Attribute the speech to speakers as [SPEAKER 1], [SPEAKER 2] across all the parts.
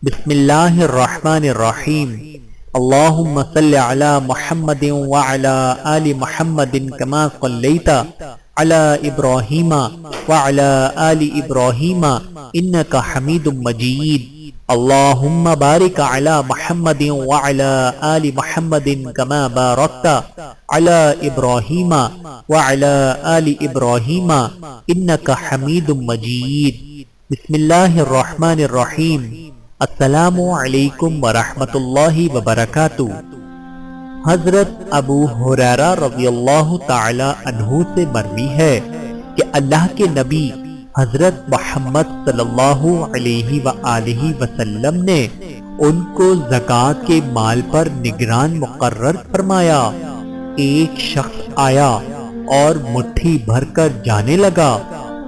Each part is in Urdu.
[SPEAKER 1] بسم اللہ الرحمن الرحیم اللہم صل علی محمد وعلی آل محمد کما صلیت علی ابراہیم وعلی آل ابراہیم انک حمید مجید اللہم بارک علی محمد وعلی آل محمد کما بارکت علی ابراہیم وعلی آل ابراہیم انک حمید مجید بسم اللہ الرحمن الرحیم السلام علیکم ورحمۃ اللہ وبرکاتہ۔ حضرت ابو ہریرہ رضی اللہ تعالی عنہ سے مروی ہے کہ اللہ کے نبی حضرت محمد صلی اللہ علیہ وآلہ وسلم نے ان کو زکوٰۃ کے مال پر نگران مقرر فرمایا۔ ایک شخص آیا اور مٹھی بھر کر جانے لگا۔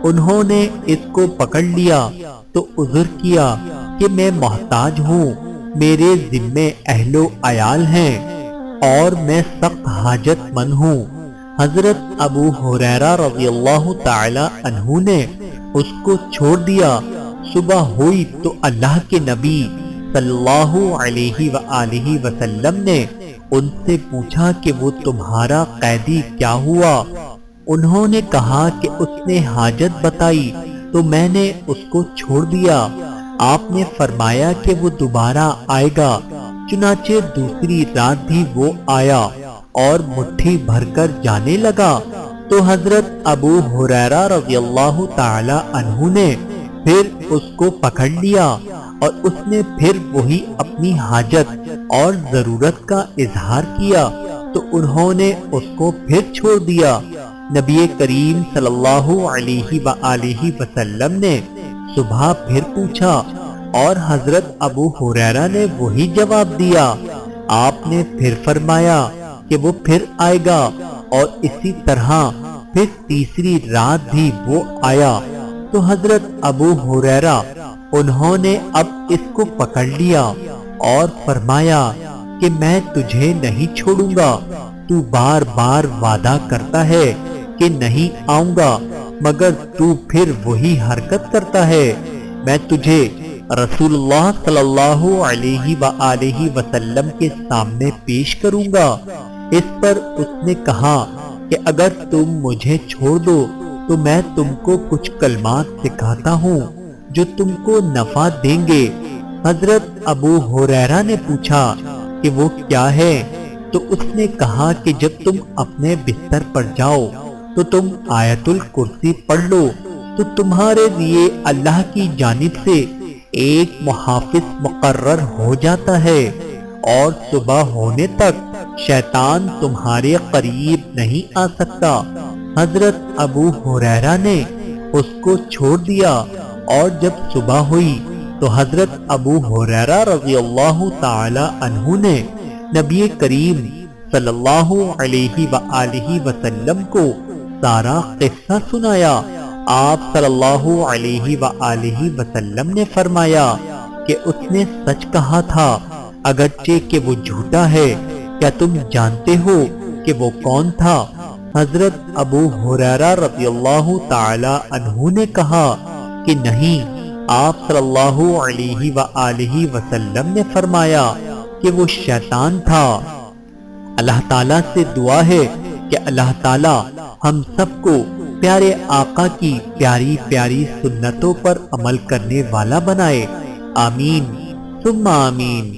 [SPEAKER 1] انہوں نے اس کو پکڑ لیا تو عذر کیا کہ میں محتاج ہوں، میرے ذمے اہل و عیال ہیں اور میں سخت حاجت مند ہوں۔ حضرت ابو ہریرہ رضی اللہ تعالی عنہ نے اس کو چھوڑ دیا۔ صبح ہوئی تو اللہ کے نبی صلی اللہ علیہ وآلہ وسلم نے ان سے پوچھا کہ وہ تمہارا قیدی کیا ہوا؟ انہوں نے کہا کہ اس نے حاجت بتائی تو میں نے اس کو چھوڑ دیا۔ آپ نے فرمایا کہ وہ دوبارہ آئے گا۔ چنانچہ دوسری رات بھی وہ آیا اور مٹھی بھر کر جانے لگا تو حضرت ابو ہریرہ رضی اللہ تعالی عنہ نے پھر اس کو پکڑ لیا اور اس نے پھر وہی اپنی حاجت اور ضرورت کا اظہار کیا تو انہوں نے اس کو پھر چھوڑ دیا۔ نبی کریم صلی اللہ علیہ وآلہ وسلم نے صبح پھر پوچھا اور حضرت ابو ہریرہ نے وہی جواب دیا۔ آپ نے پھر فرمایا کہ وہ پھر آئے گا اور اسی طرح پھر تیسری رات بھی وہ آیا تو حضرت ابو ہریرہ انہوں نے اب اس کو پکڑ لیا اور فرمایا کہ میں تجھے نہیں چھوڑوں گا، تو بار بار وعدہ کرتا ہے کہ نہیں آؤں گا مگر تو پھر وہی حرکت کرتا ہے، میں تجھے رسول اللہ صلی اللہ علیہ وآلہ وسلم کے سامنے پیش کروں گا۔ اس پر اس نے کہا کہ اگر تم مجھے چھوڑ دو تو میں تم کو کچھ کلمات سکھاتا ہوں جو تم کو نفع دیں گے۔ حضرت ابو ہریرہ نے پوچھا کہ وہ کیا ہے تو اس نے کہا کہ جب تم اپنے بستر پر جاؤ تو تم آیت الکرسی پڑھ لو تو تمہارے لیے اللہ کی جانب سے ایک محافظ مقرر ہو جاتا ہے اور صبح ہونے تک شیطان تمہارے قریب نہیں آ سکتا۔ حضرت ابو ہریرہ نے اس کو چھوڑ دیا اور جب صبح ہوئی تو حضرت ابو ہریرہ رضی اللہ تعالی عنہ نے نبی کریم صلی اللہ علیہ وآلہ وسلم کو سارا قصہ سنایا۔ آپ صلی اللہ علیہ وآلہ وسلم نے فرمایا کہ اس نے سچ کہا تھا اگرچہ کہ وہ جھوٹا ہے، کیا تم جانتے ہو کہ وہ کون تھا؟ حضرت ابو ہریرہ رضی اللہ تعالی عنہ نے کہا کہ نہیں۔ آپ صلی اللہ علیہ وآلہ وسلم نے فرمایا کہ وہ شیطان تھا۔ اللہ تعالیٰ سے دعا ہے کہ اللہ تعالیٰ ہم سب کو پیارے آقا کی پیاری پیاری سنتوں پر عمل کرنے والا بنائے۔ آمین ثم آمین۔